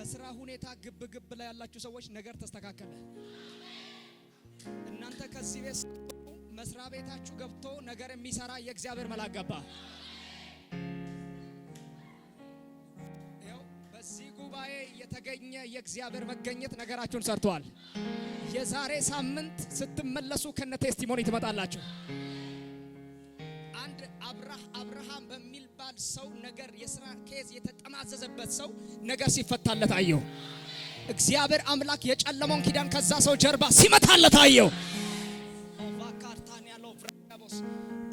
በስራ ሁኔታ ግብ ላይ ያላችሁ ሰዎች ነገር ተስተካከለ። እናንተ ከዚህ ቤት መስሪያ ቤታችሁ ገብቶ ነገር የሚሰራ የእግዚአብሔር መልአክ ገባ። ያው በዚህ ጉባኤ የተገኘ የእግዚአብሔር መገኘት ነገራችሁን ሰርቷል። የዛሬ ሳምንት ስትመለሱ ከነ ቴስቲሞኒ ትመጣላችሁ። አንድ አብርሃም በሚባል ሰው ነገር የሥራ ኬዝ የተጠማዘዘበት ሰው ነገር ሲፈታለት አየሁ። እግዚአብሔር አምላክ የጨለመውን ኪዳን ከዛ ሰው ጀርባ ሲመታለት አየሁ።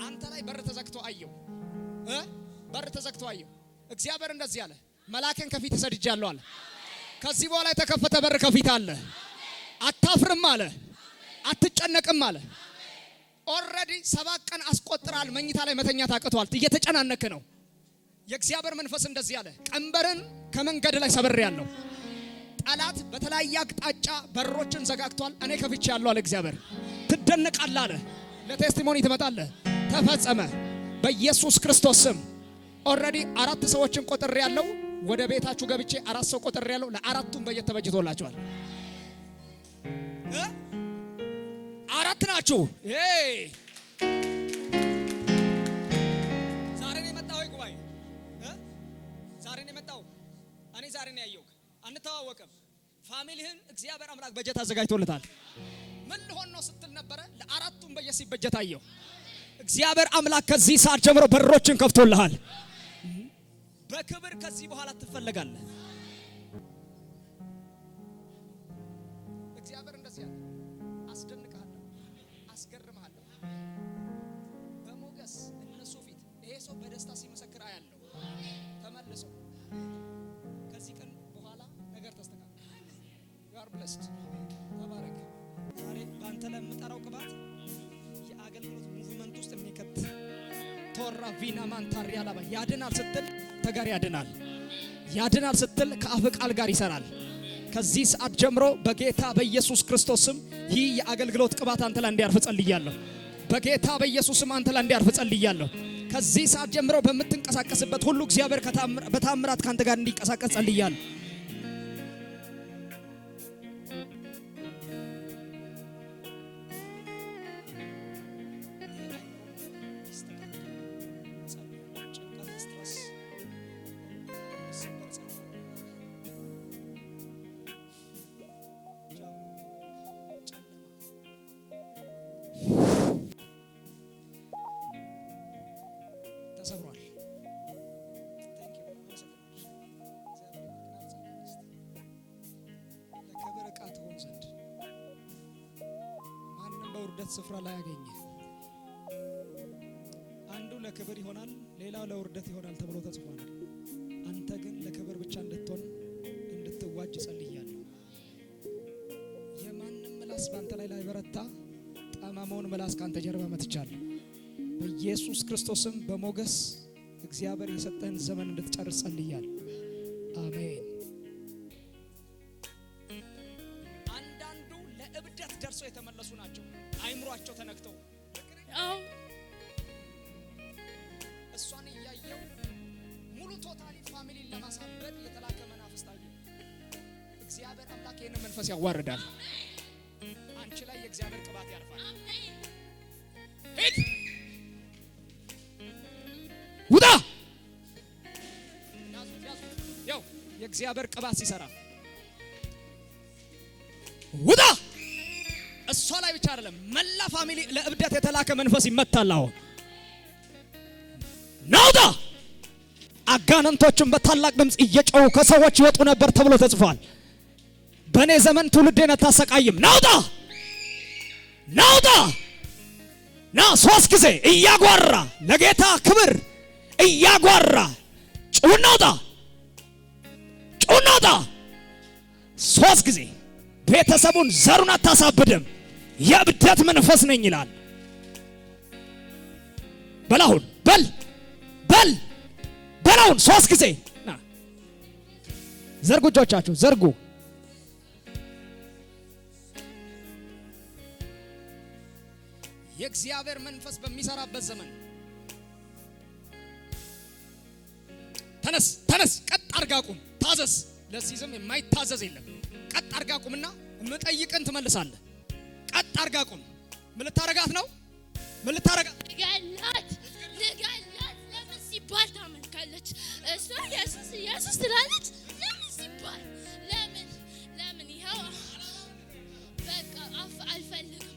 አንተ ላይ በር ተዘግቶ አየሁ። በር ተዘግቶ አየሁ። እግዚአብሔር እንደዚህ አለ፣ መልአኬን ከፊት ሰድጃለሁ አለ። ከዚህ በኋላ የተከፈተ በር ከፊት አለ። አታፍርም አለ፣ አትጨነቅም አለ። ኦሬዲ 7 ቀን አስቆጥራል። መኝታ ላይ መተኛት አቅቷል። እየተጨናነክ ነው። የእግዚአብሔር መንፈስ እንደዚህ አለ፣ ቀንበርን ከመንገድ ላይ ሰብሬያለሁ። ጠላት በተለያየ አቅጣጫ በሮችን ዘጋግቷል። እኔ ከፍቼያለሁ አለ እግዚአብሔር። ትደነቃለህ አለ። ለቴስቲሞኒ ትመጣለህ። ተፈጸመ በኢየሱስ ክርስቶስ ስም። ኦሬዲ 4 ሰዎችን ቆጥሬያለሁ። ወደ ቤታችሁ ገብቼ 4 ሰው ቆጥሬያለሁ። ለ4ቱም በየት ተበጅቶላችኋል። 4 ናችሁ። ዛሬ ነው የመጣው ጉባኤ። ዛሬ ነው የመጣው። እኔ ዛሬ ነው ያየው። አንተዋወቅም። ፋሚሊህን እግዚአብሔር አምላክ በጀት አዘጋጅቶለታል። ምን ሊሆን ነው ስትል ነበረ። ለ4ቱም በየት ሲበጀት አየው። እግዚአብሔር አምላክ ከዚህ ሰዓት ጀምሮ በሮችን ከፍቶልሃል። በክብር ከዚህ በኋላ ትፈለጋለህ። እግዚአብሔር እንደዚህ ያለ አስደንቅሃለሁ፣ አስገርምሃለሁ። በሞገስ እነሱ ፊት ይሄ ሰው በደስታ ሲመሰክር አያለሁ። ተመልሶ ከዚህ ቀን በኋላ ነገር ተስተካከለ። you are blessed። ተባረክ። ዛሬ ባንተ ላይ የምጠራው ቅባት የአገልግሎት ሙቭመንት ውስጥ የሚከት ቶራ ቪና ማንታሪያ ላባ ያድናል ስትል ተጋር ያድናል። ያድናል ስትል ከአፍ ቃል ጋር ይሰራል። ከዚህ ሰዓት ጀምሮ በጌታ በኢየሱስ ክርስቶስ ስም ይህ የአገልግሎት ቅባት አንተ ላይ እንዲያርፍ ጸልያለሁ። በጌታ በኢየሱስ ስም አንተ ላይ እንዲያርፍ ጸልያለሁ። ከዚህ ሰዓት ጀምሮ በምትንቀሳቀስበት ሁሉ እግዚአብሔር በታምራት ካንተ ጋር እንዲንቀሳቀስ ጸልያለሁ። ተሰብሯል። ለክብር ዕቃ ትሆን ዘንድ ማንም በውርደት ስፍራ ላይ ያገኘ። አንዱ ለክብር ይሆናል፣ ሌላው ለውርደት ይሆናል ተብሎ ተጽፏል። አንተ ግን ለክብር ብቻ እንድትሆን እንድትዋጅ ጸልያለሁ። የማንም ምላስ ባንተ ላይ በረታ፣ ጠማማውን ምላስ ካንተ ጀርባ መትቻለሁ። በኢየሱስ ክርስቶስም በሞገስ እግዚአብሔር የሰጠህን ዘመን እንድትጨርስ ጸልያለሁ። አሜን። አንዳንዱ ለእብደት ደርሶ የተመለሱ ናቸው። አይምሯቸው ተነክተው እሷን እያየው ሙሉ ቶታሊ ፋሚሊን ለማሳበድ የተላከ መናፍስት አየሁ። እግዚአብሔር አምላክ ይህንን መንፈስ ያዋርዳል። አንቺ ላይ የእግዚአብሔር ቅባት ያርፋል። ሂድ ውጣ። ያው የእግዚአብሔር ቅባት ሲሰራ ውጣ። እሷ ላይ ብቻ አይደለም መላ ፋሚሊ ለእብደት የተላከ መንፈስ ይመታል። አሁን ናውጣ። አጋንንቶችም በታላቅ ድምፅ እየጮሁ ከሰዎች ይወጡ ነበር ተብሎ ተጽፏል። በእኔ ዘመን ትውልዴን አታሰቃይም። ናውጣ ናውጣ ና። 3 ጊዜ እያጓራ ለጌታ ክብር እያጓራ ጩና ውጣ፣ ጩና ውጣ። 3 ጊዜ ቤተሰቡን ዘሩን አታሳብድም። የእብደት መንፈስ ነኝ ይላል። በላሁን በላሁን 3 ጊዜ ና። ዘርጉ፣ እጆቻችሁ ዘርጉ። የእግዚአብሔር መንፈስ በሚሰራበት ዘመን ተነስ፣ ቀጥ አርጋ ቁም፣ ታዘዝ። ለሲዝም የማይታዘዝ የለም። ቀጥ አርጋ ቁምና የምጠይቅን ትመልሳለህ። ቀጥ አርጋ ቁም። ምን ልታረጋት ነው? ምን ልታረጋት? ልገላት ለምን ሲባል ታመልካለች። እሷ ኢየሱስ ትላለች። ለምን ሲባል ለምን ይኸው በቃ አልፈልግም።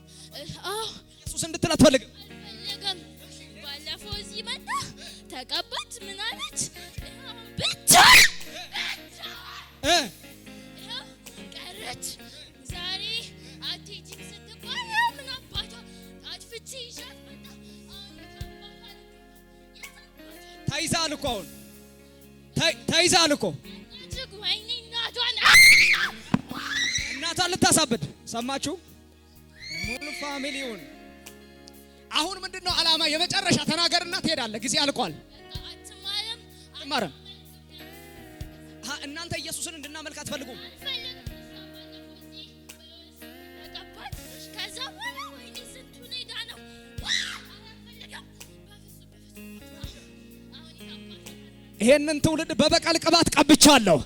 ኢየሱስ እንድትል አትፈልግም። ባለፈው እዚህ መጣ ተቀባት ምን አለች? ብቻ ቀረች። ዛሬ አትሄጂም ስትባል ምን አባቷ አጥፍቼ ይዣት መጣ። ተይዛል እኮ አሁን ተይዛል እኮ ወይኔ እናቷን ልታሳብድ ሰማችሁ? ሙሉ ፋሚሊውን አሁን ምንድነው ዓላማ? የመጨረሻ ተናገርና ትሄዳለህ። ጊዜ አልቋል። አትማርም። እናንተ ኢየሱስን እንድናመልክ አትፈልጉም። ይሄንን ትውልድ በበቀል ቅባት ቀብቻለሁ።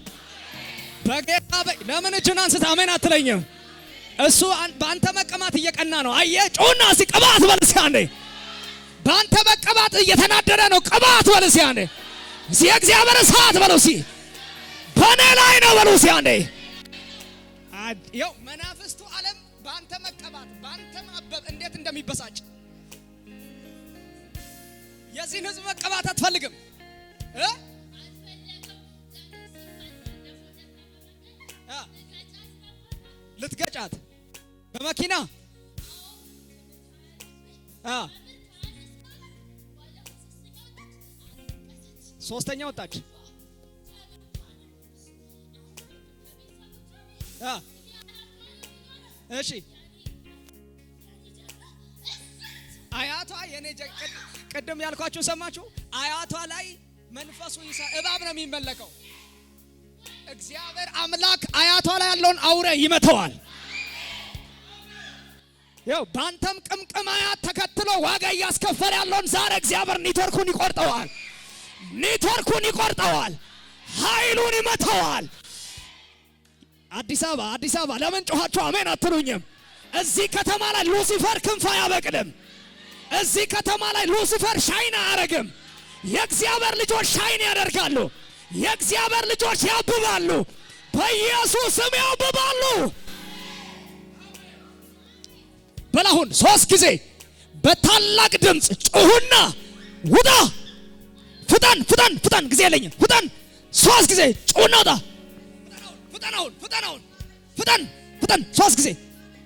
በጌታ ለምን እጅን አንስታ አሜን አትለኝም? እሱ በአንተ መቀማት እየቀና ነው። አየህ ጮና እስኪ ቅባት በል እስኪ አንዴ። በአንተ መቀባት እየተናደደ ነው። ቅባት በል እስኪ አንዴ። እስኪ የእግዚአብሔር እሳት በል እስኪ በእኔ ላይ ነው በል እስኪ አንዴ። ይኸው መናፍስቱ ዓለም በአንተ መቀባት በአንተ ማበብ እንዴት እንደሚበሳጭ የዚህን ህዝብ መቀባት አትፈልግም። ልትገጫት በመኪና ሶስተኛ ወጣች። እሺ አያቷ የኔ ቅድም ያልኳችሁ ሰማችሁ? አያቷ ላይ መንፈሱ እባብ ነው የሚመለከው። እግዚአብሔር አምላክ አያቷ ላይ ያለውን አውሬ ይመተዋል። ያው ባንተም ቅምቅም አያት ተከትሎ ዋጋ እያስከፈለ ያለውን ዛሬ እግዚአብሔር ኔትወርኩን ይቆርጠዋል። ኃይሉን ይመተዋል። አዲስ አበባ ለምን ጮኻችሁ አሜን አትሉኝም? እዚህ ከተማ ላይ ሉሲፈር ክንፍ አያበቅልም። እዚህ ከተማ ላይ ሉሲፈር ሻይን አያረግም። የእግዚአብሔር ልጆች ሻይን ያደርጋሉ። የእግዚአብሔር ልጆች ያብባሉ። በኢየሱስ ስም ያብባሉ። በላሁን 3 ጊዜ በታላቅ ድምፅ ጮሁና ውጣ። ፍጠን ጊዜ የለኝም። ፍጠን 3 ጊዜ ጮሁና ውጣ። ፍጠን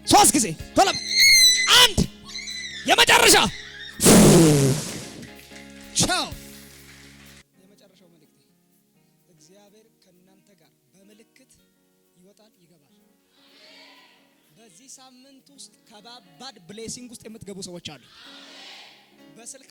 3 ጊዜ ቶሎ። 1 የመጨረሻ ቻው። የመጨረሻው መልእክት እግዚአብሔር ከእናንተ ጋር በምልክት ይወጣል ይገባል። በዚህ ሳምንት ውስጥ ከባባድ ብሌሲንግ ውስጥ የምትገቡ ሰዎች አሉ። በስልክ